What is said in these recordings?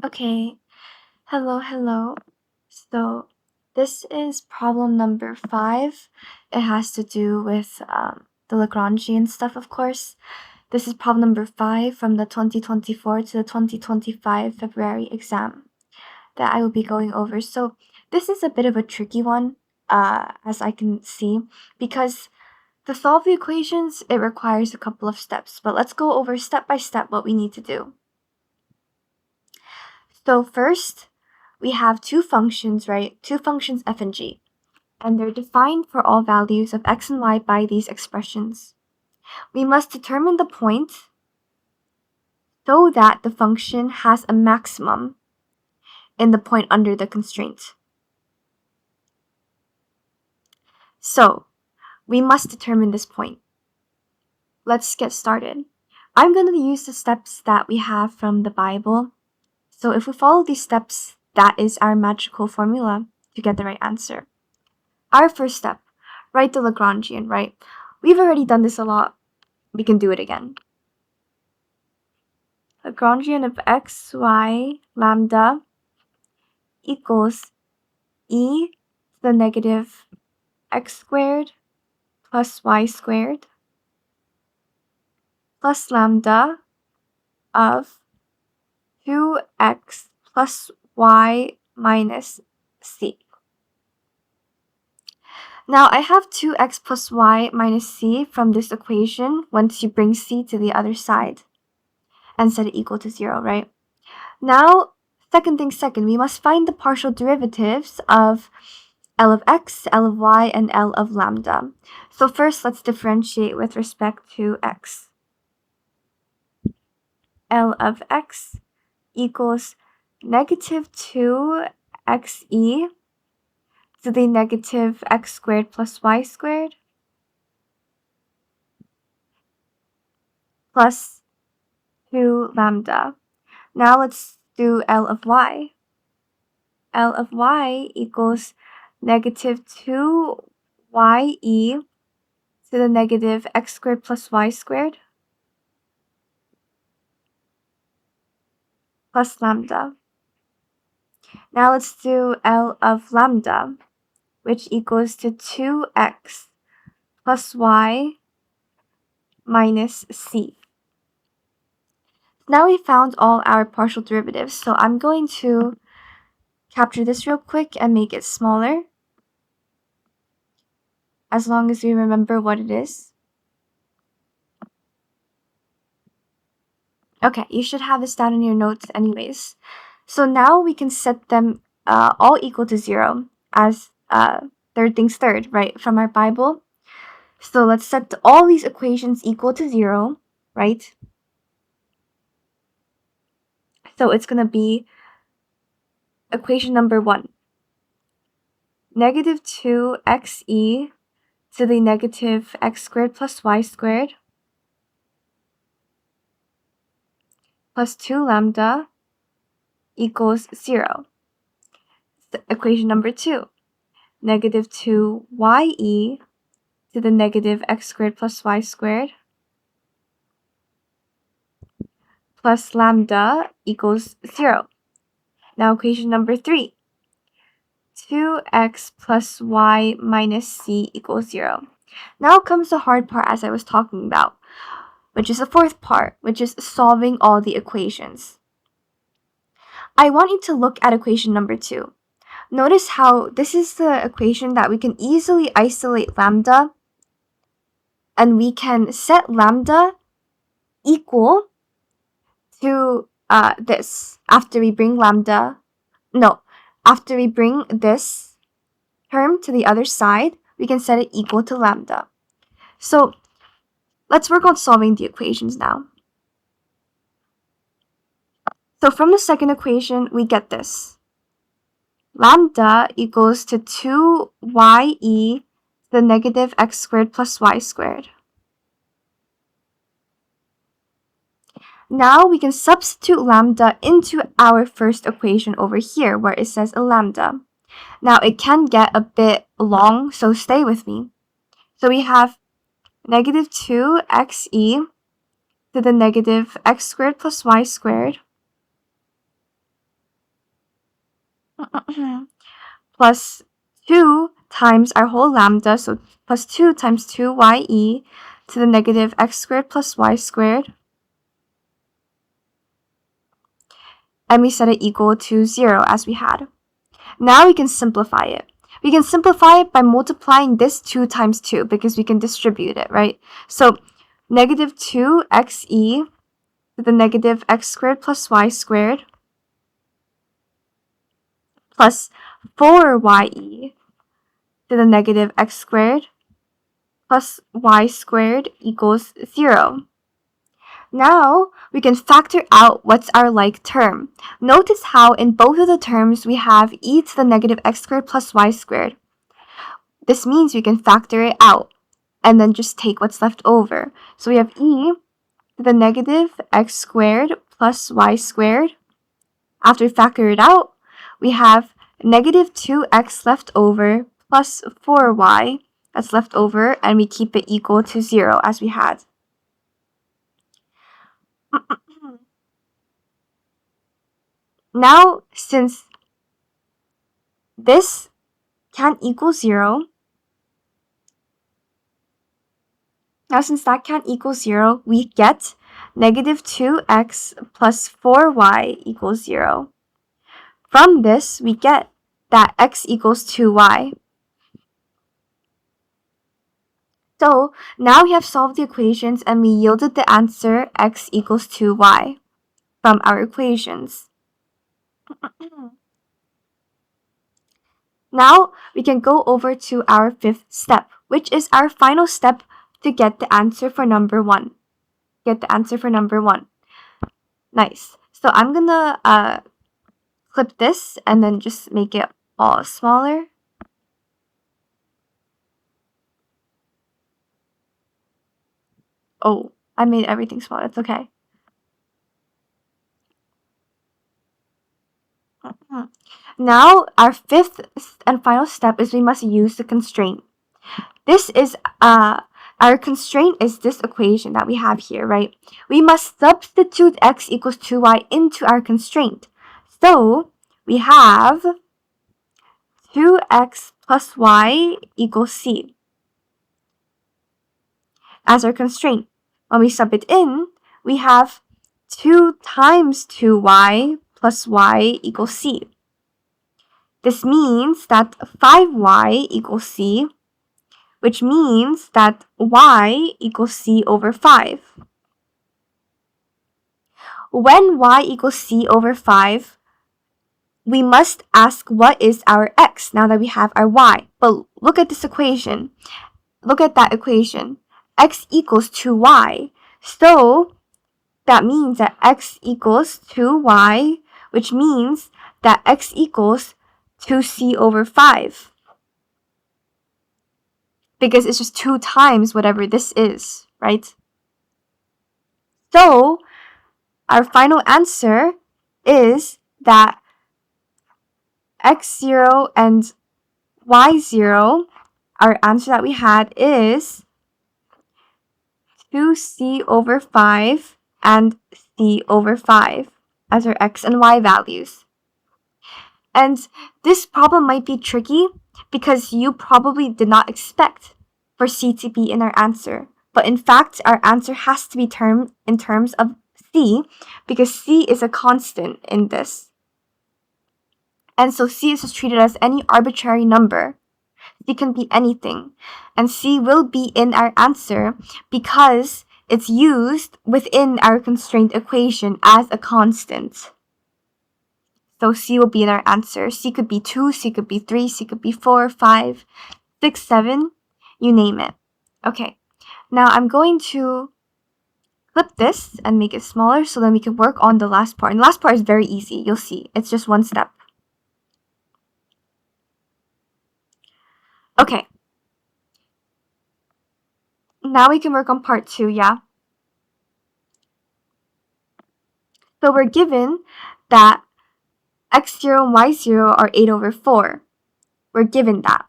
Okay, hello. So this is problem number 5. It has to do with the Lagrangian stuff, of course. This is problem number 5 from the 2024 to the 2025 February exam that I will be going over. So this is a bit of a tricky one, as I can see, because to solve the equations, it requires a couple of steps. But let's go over step by step what we need to do. So first, we have two functions, right? Two functions f and g, and they're defined for all values of x and y by these expressions. We must determine the point so that the function has a maximum in the point under the constraint. So, we must determine this point. Let's get started. I'm going to use the steps that we have from the Bible. So if we follow these steps, that is our magical formula to get the right answer. Our first step, write the Lagrangian, right? We've already done this a lot. We can do it again. Lagrangian of x, y, lambda equals e to the negative x squared plus y squared plus lambda of 2x plus y minus c. Now I have 2x plus y minus c from this equation once you bring c to the other side and set it equal to 0, right? Now, second thing second, we must find the partial derivatives of L of x, L of y, and L of lambda. So first, let's differentiate with respect to x. L of x equals negative 2xe to the negative x squared plus y squared plus 2 lambda. Now let's do L of y. L of y equals negative 2ye to the negative x squared plus y squared plus lambda. Now let's do L of lambda, which equals to 2x plus y minus c. Now we found all our partial derivatives, so I'm going to capture this real quick and make it smaller, as long as we remember what it is. Okay, you should have this down in your notes anyways. So now we can set them all equal to 0 as third things third, right, from our Bible. So let's set all these equations equal to 0, right? So it's going to be equation number 1. Negative 2xe to the negative x squared plus y squared plus 2 lambda equals 0. Equation number 2. Negative 2ye to the negative x squared plus y squared plus lambda equals 0. Now equation number 3. 2x plus y minus c equals 0. Now comes the hard part as I was talking about, which is the fourth part, which is solving all the equations. I want you to look at equation number 2. Notice how this is the equation that we can easily isolate lambda, and we can set lambda equal to this after we bring after we bring this term to the other side, we can set it equal to lambda. So let's work on solving the equations now. So from the second equation, we get this. Lambda equals to 2ye to the negative x squared plus y squared. Now we can substitute lambda into our first equation over here where it says a lambda. Now it can get a bit long, so stay with me. So we have negative 2xe to the negative x squared plus y squared plus 2 times our whole lambda, so plus 2 times 2ye to the negative x² + y². And we set it equal to 0 as we had. Now we can simplify it. We can simplify it by multiplying this 2 times 2 because we can distribute it, right? So negative 2xe to the negative x² + y² plus 4ye to the negative x² + y² equals 0. Now, we can factor out what's our like term. Notice how in both of the terms we have e to the negative x² + y². This means we can factor it out and then just take what's left over. So we have e to the negative x² + y². After we factor it out, we have negative 2x left over plus 4y that's left over, and we keep it equal to 0 as we had. Now, since this can't equal 0, we get negative 2x plus 4y equals 0. From this, we get that x equals 2y. So now we have solved the equations and we yielded the answer x equals 2y from our equations. Now we can go over to our fifth step, which is our final step to get the answer for number 1. Nice. So I'm gonna clip this and then just make it all smaller. Oh, I made everything small. It's okay. Now, our fifth and final step is we must use the constraint. This is our constraint is this equation that we have here, right? We must substitute x equals 2y into our constraint. So we have 2x plus y equals c as our constraint. When we sub it in, we have 2 times 2y plus y equals c. This means that 5y equals c, which means that y equals c over 5. When y equals c over 5, we must ask what is our x now that we have our y. But look at this equation. Look at that equation. X equals 2y. So that means that x equals 2y, which means that x equals 2c over 5. Because it's just 2 times whatever this is, right? So our final answer is that x0 and y0, our answer that we had is 2c over 5 and c over 5 as our x and y values. And this problem might be tricky because you probably did not expect for c to be in our answer. But in fact, our answer has to be termed in terms of c because c is a constant in this. And so c is just treated as any arbitrary number. C can be anything. And c will be in our answer because it's used within our constraint equation as a constant. So c will be in our answer. C could be 2, c could be 3, c could be 4, 5, 6, 7, you name it. Okay, now I'm going to clip this and make it smaller so then we can work on the last part. And the last part is very easy, you'll see. It's just one step. Okay. Now we can work on part 2, yeah? So we're given that x0 and y0 are 8 over 4. We're given that.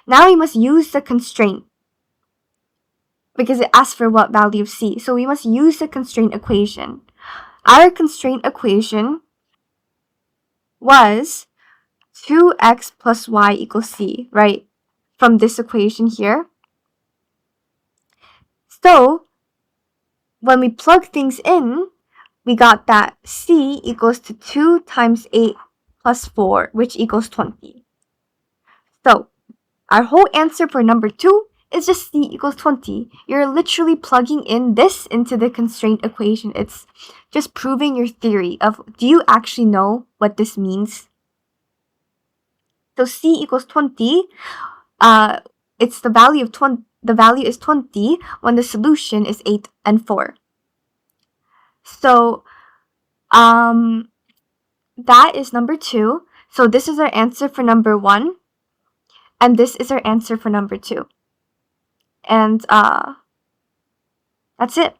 Now we must use the constraint because it asks for what value of c. So we must use the constraint equation. Our constraint equation was 2x plus y equals c, right? From this equation here. So when we plug things in, we got that c equals to 2 times 8 plus 4, which equals 20. So our whole answer for number 2 is just c equals 20. You're literally plugging in this into the constraint equation. It's just proving your theory of, do you actually know what this means? So c equals 20, it's the value of 20, the value is 20 when the solution is 8 and 4. So that is number 2. So this is our answer for number 1. And this is our answer for number 2. And that's it.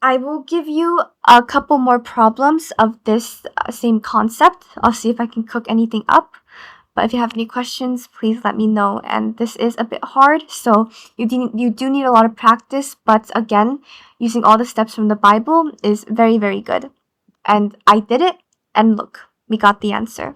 I will give you a couple more problems of this same concept. I'll see if I can cook anything up. But if you have any questions, please let me know. And this is a bit hard, so you do need a lot of practice. But again, using all the steps from the Bible is very, very good. And I did it, and look, we got the answer.